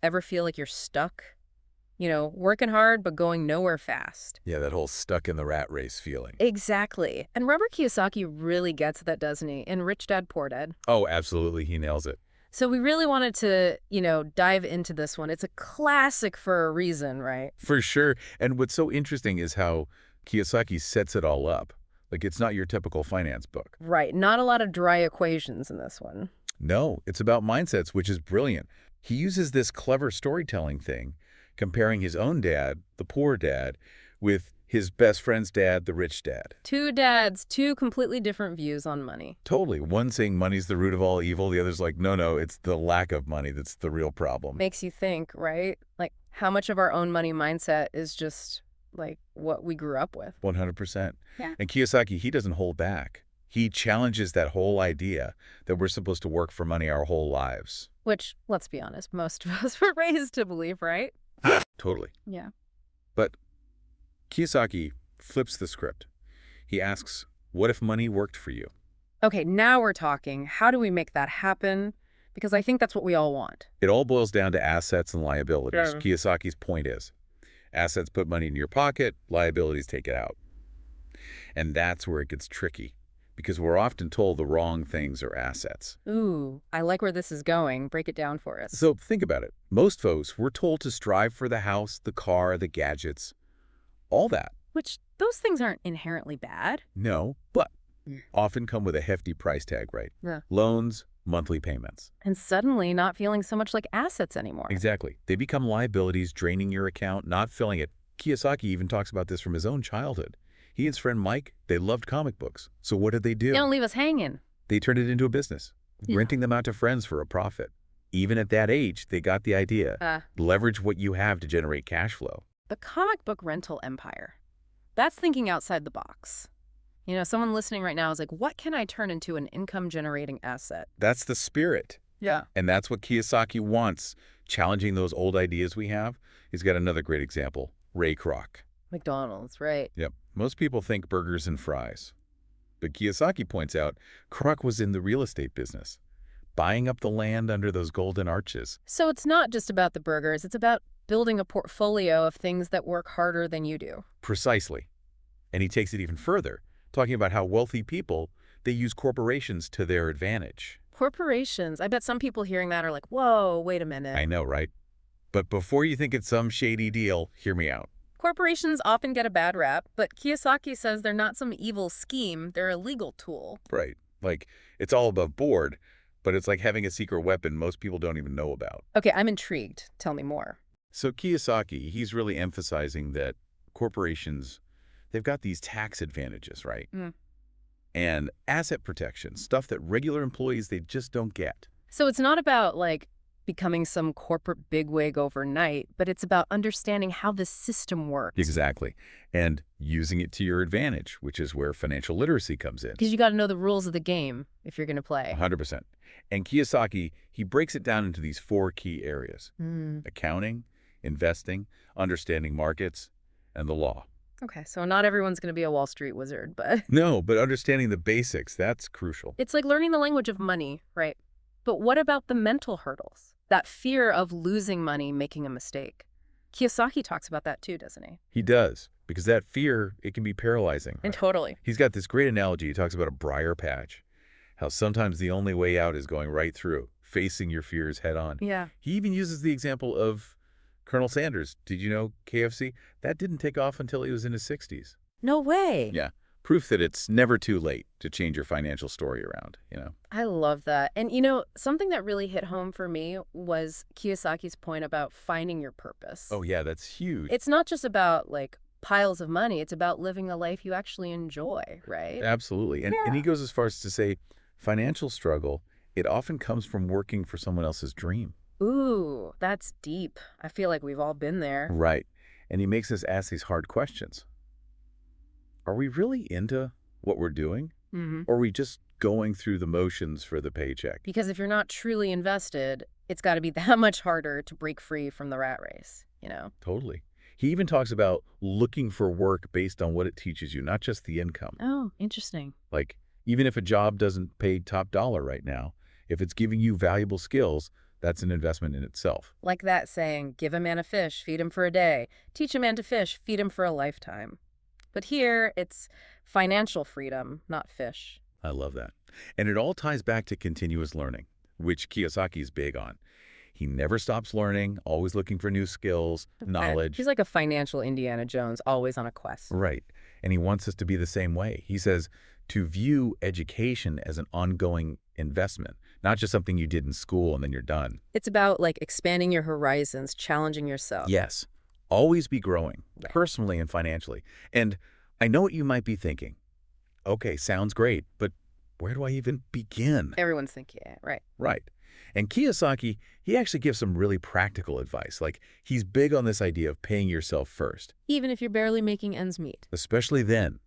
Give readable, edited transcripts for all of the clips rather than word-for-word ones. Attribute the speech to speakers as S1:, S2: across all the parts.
S1: Ever feel like you're stuck? Working hard but going nowhere fast.
S2: Yeah, that whole stuck in the rat race feeling.
S1: Exactly. And Robert Kiyosaki really gets that, doesn't he? In Rich Dad, Poor Dad.
S2: Oh, absolutely. He nails it.
S1: So we really wanted to, dive into this one. It's a classic for a reason, right?
S2: For sure. And what's so interesting is how Kiyosaki sets it all up. Like, it's not your typical finance book.
S1: Right. Not a lot of dry equations in this one.
S2: No, it's about mindsets, which is brilliant. He uses this clever storytelling thing, comparing his own dad, the poor dad, with his best friend's dad, the rich dad.
S1: Two dads, two completely different views on money.
S2: Totally. One saying money's the root of all evil. The other's like, no, it's the lack of money that's the real problem.
S1: Makes you think, right? Like, how much of our own money mindset is just, like, what we grew up with?
S2: 100%.
S1: Yeah.
S2: And Kiyosaki, he doesn't hold back. He challenges that whole idea that we're supposed to work for money our whole lives.
S1: Which, let's be honest, most of us were raised to believe, right?
S2: Totally.
S1: Yeah.
S2: But Kiyosaki flips the script. He asks, what if money worked for you?
S1: Okay, now we're talking. How do we make that happen? Because I think that's what we all want.
S2: It all boils down to assets and liabilities.
S1: Yeah.
S2: Kiyosaki's point is, assets put money in your pocket, liabilities take it out. And that's where it gets tricky, because we're often told the wrong things are assets.
S1: Ooh, I like where this is going. Break it down for us.
S2: So think about it. Most folks, we're told to strive for the house, the car, the gadgets, all that.
S1: Which, those things aren't inherently bad.
S2: No, but often come with a hefty price tag, right?
S1: Yeah.
S2: Loans, monthly payments.
S1: And suddenly not feeling so much like assets anymore.
S2: Exactly. They become liabilities, draining your account, not filling it. Kiyosaki even talks about this from his own childhood. He and his friend Mike, they loved comic books. So what did they do?
S1: Don't leave us hanging.
S2: They turned it into a business, renting them out to friends for a profit. Even at that age, they got the idea. Leverage what you have to generate cash flow.
S1: The comic book rental empire. That's thinking outside the box. Someone listening right now is like, what can I turn into an income-generating asset?
S2: That's the spirit.
S1: Yeah.
S2: And that's what Kiyosaki wants, challenging those old ideas we have. He's got another great example, Ray Kroc.
S1: McDonald's, right.
S2: Yep. Most people think burgers and fries. But Kiyosaki points out Kroc was in the real estate business, buying up the land under those golden arches.
S1: So it's not just about the burgers. It's about building a portfolio of things that work harder than you do.
S2: Precisely. And he takes it even further, talking about how wealthy people, they use corporations to their advantage.
S1: Corporations. I bet some people hearing that are like, whoa, wait a minute.
S2: I know, right? But before you think it's some shady deal, hear me out.
S1: Corporations often get a bad rap, but Kiyosaki says they're not some evil scheme. They're a legal tool.
S2: Right. Like, it's all above board, but it's like having a secret weapon most people don't even know about.
S1: Okay, I'm intrigued. Tell me more.
S2: So Kiyosaki, he's really emphasizing that corporations, they've got these tax advantages, right? And asset protection, stuff that regular employees, they just don't get.
S1: So it's not about, like, becoming some corporate bigwig overnight, but it's about understanding how the system works.
S2: Exactly. And using it to your advantage, which is where financial literacy comes in.
S1: Because you got to know the rules of the game if you're going to play.
S2: 100%. And Kiyosaki, he breaks it down into these 4 key areas. Accounting, investing, understanding markets, and the law.
S1: Okay, so not everyone's going to be a Wall Street wizard, but...
S2: No, but understanding the basics, that's crucial.
S1: It's like learning the language of money, right? But what about the mental hurdles? That fear of losing money, making a mistake. Kiyosaki talks about that too, doesn't he?
S2: He does, because that fear, it can be paralyzing.
S1: And totally.
S2: He's got this great analogy. He talks about a briar patch, how sometimes the only way out is going right through, facing your fears head on.
S1: Yeah.
S2: He even uses the example of Colonel Sanders. Did you know KFC? That didn't take off until he was in his 60s.
S1: No way.
S2: Yeah. Proof that it's never too late to change your financial story around,
S1: I love that. And, something that really hit home for me was Kiyosaki's point about finding your purpose.
S2: Oh, yeah, that's huge.
S1: It's not just about, like, piles of money. It's about living a life you actually enjoy, right?
S2: Absolutely. And he goes as far as to say financial struggle, it often comes from working for someone else's dream.
S1: Ooh, that's deep. I feel like we've all been there.
S2: Right. And he makes us ask these hard questions. Are we really into what we're doing? Or are we just going through the motions for the paycheck?
S1: Because if you're not truly invested, it's got to be that much harder to break free from the rat race,
S2: Totally. He even talks about looking for work based on what it teaches you, not just the income.
S1: Oh, interesting.
S2: Like, even if a job doesn't pay top dollar right now, if it's giving you valuable skills, That's an investment in itself.
S1: Like that saying, give a man a fish, feed him for a day. Teach a man to fish, feed him for a lifetime. But here, it's financial freedom, not fish.
S2: I love that. And it all ties back to continuous learning, which Kiyosaki is big on. He never stops learning, always looking for new skills, knowledge.
S1: He's like a financial Indiana Jones, always on a quest.
S2: Right. And he wants us to be the same way. He says to view education as an ongoing investment, not just something you did in school and then you're done.
S1: It's about like expanding your horizons, challenging yourself.
S2: Yes. Always be growing,
S1: Right.
S2: personally and financially. And I know what you might be thinking. Okay, sounds great, but where do I even begin?
S1: Everyone's thinking, yeah, right.
S2: Right. And Kiyosaki, he actually gives some really practical advice. Like, he's big on this idea of paying yourself first,
S1: Even if you're barely making ends meet.
S2: especially then.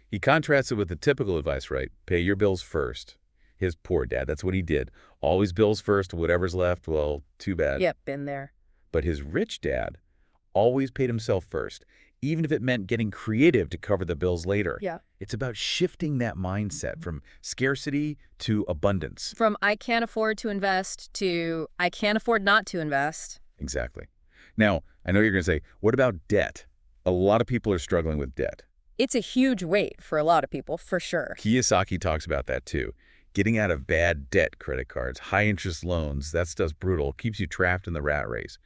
S2: He contrasts it with the typical advice, right? Pay your bills first. His poor dad, that's what he did. Always bills first, whatever's left, well, too bad.
S1: Yep, been there.
S2: But his rich dad always paid himself first, even if it meant getting creative to cover the bills later.
S1: Yeah.
S2: It's about shifting that mindset from scarcity to abundance.
S1: From I can't afford to invest to I can't afford not to invest.
S2: Exactly. Now, I know you're going to say, what about debt? A lot of people are struggling with debt.
S1: It's a huge weight for a lot of people, for sure.
S2: Kiyosaki talks about that too. Getting out of bad debt, credit cards, high-interest loans, that stuff's brutal, keeps you trapped in the rat race.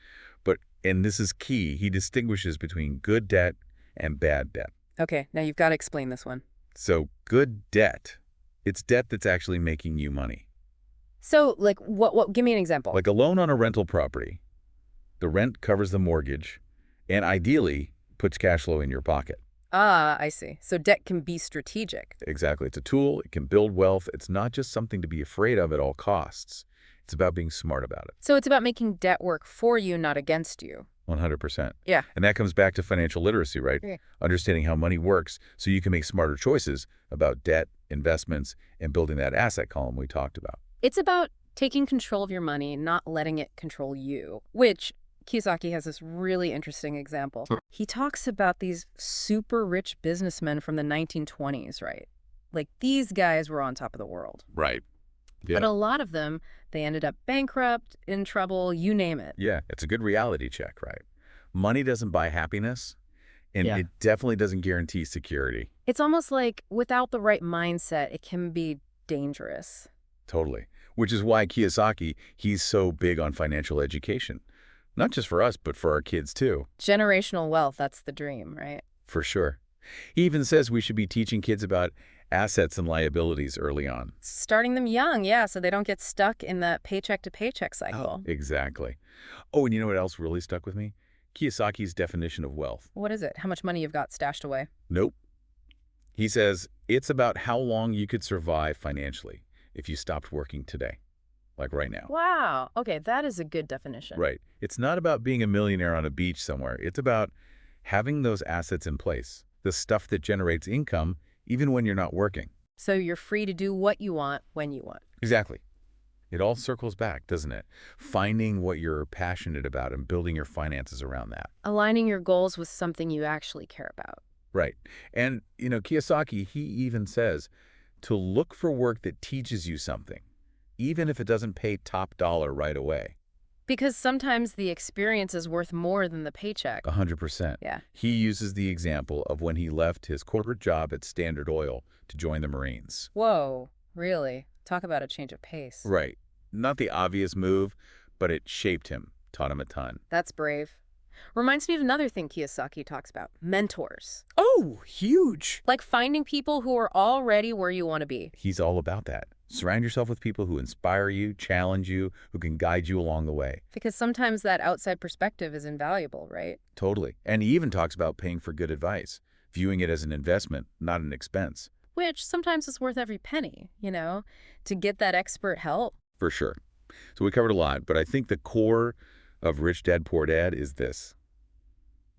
S2: But, and this is key, he distinguishes between good debt and bad debt.
S1: Okay, now you've got to explain this one.
S2: So, good debt, it's debt that's actually making you money.
S1: So, like, what? Give me an example.
S2: Like a loan on a rental property. The rent covers the mortgage and ideally puts cash flow in your pocket.
S1: Ah, I see. So debt can be strategic.
S2: Exactly. It's a tool. It can build wealth. It's not just something to be afraid of at all costs. It's about being smart about it.
S1: So it's about making debt work for you, not against you.
S2: 100%.
S1: Yeah.
S2: And that comes back to financial literacy, right?
S1: Yeah.
S2: Understanding how money works so you can make smarter choices about debt, investments, and building that asset column we talked about.
S1: It's about taking control of your money, not letting it control you, which Kiyosaki has this really interesting example. He talks about these super rich businessmen from the 1920s, right? Like these guys were on top of the world.
S2: Right.
S1: But a lot of them, they ended up bankrupt, in trouble, you name it.
S2: Yeah, it's a good reality check, right? Money doesn't buy happiness, and
S1: Yeah.
S2: it definitely doesn't guarantee security.
S1: It's almost like without the right mindset, it can be dangerous.
S2: Totally. Which is why Kiyosaki, he's so big on financial education. Not just for us, but for our kids too.
S1: Generational wealth, that's the dream, right?
S2: For sure. He even says we should be teaching kids about assets and liabilities early on.
S1: Starting them young, yeah, so they don't get stuck in that paycheck to paycheck cycle.
S2: Exactly. Oh, and you know what else really stuck with me? Kiyosaki's definition of wealth.
S1: What is it? How much money you've got stashed away?
S2: Nope. He says it's about how long you could survive financially if you stopped working today, like right now.
S1: Wow. Okay, that is a good definition.
S2: Right. It's not about being a millionaire on a beach somewhere. It's about having those assets in place, the stuff that generates income even when you're not working.
S1: So you're free to do what you want when you want.
S2: Exactly. It all circles back, doesn't it? Finding what you're passionate about and building your finances around that.
S1: Aligning your goals with something you actually care about.
S2: Right. And, Kiyosaki, he even says to look for work that teaches you something, even if it doesn't pay top dollar right away.
S1: Because sometimes the experience is worth more than the paycheck.
S2: 100%.
S1: Yeah.
S2: He uses the example of when he left his corporate job at Standard Oil to join the Marines.
S1: Whoa, really? Talk about a change of pace.
S2: Right. Not the obvious move, but it shaped him, taught him a ton.
S1: That's brave. Reminds me of another thing Kiyosaki talks about, mentors.
S2: Oh, huge.
S1: Like finding people who are already where you want to be.
S2: He's all about that. Surround yourself with people who inspire you, challenge you, who can guide you along the way.
S1: Because sometimes that outside perspective is invaluable, right?
S2: Totally. And he even talks about paying for good advice, viewing it as an investment, not an expense.
S1: Which sometimes is worth every penny, to get that expert help.
S2: For sure. So we covered a lot, but I think the core of Rich Dad, Poor Dad is this.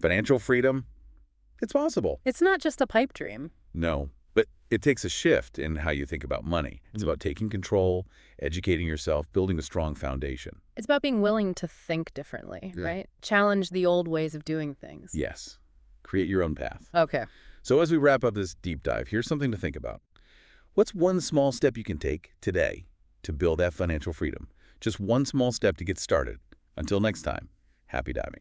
S2: Financial freedom, it's possible.
S1: It's not just a pipe dream.
S2: No, but it takes a shift in how you think about money. It's about taking control, educating yourself, building a strong foundation.
S1: It's about being willing to think differently, right? Challenge the old ways of doing things.
S2: Yes. Create your own path.
S1: Okay.
S2: So as we wrap up this deep dive, here's something to think about. What's one small step you can take today to build that financial freedom? Just one small step to get started. Until next time, happy diving.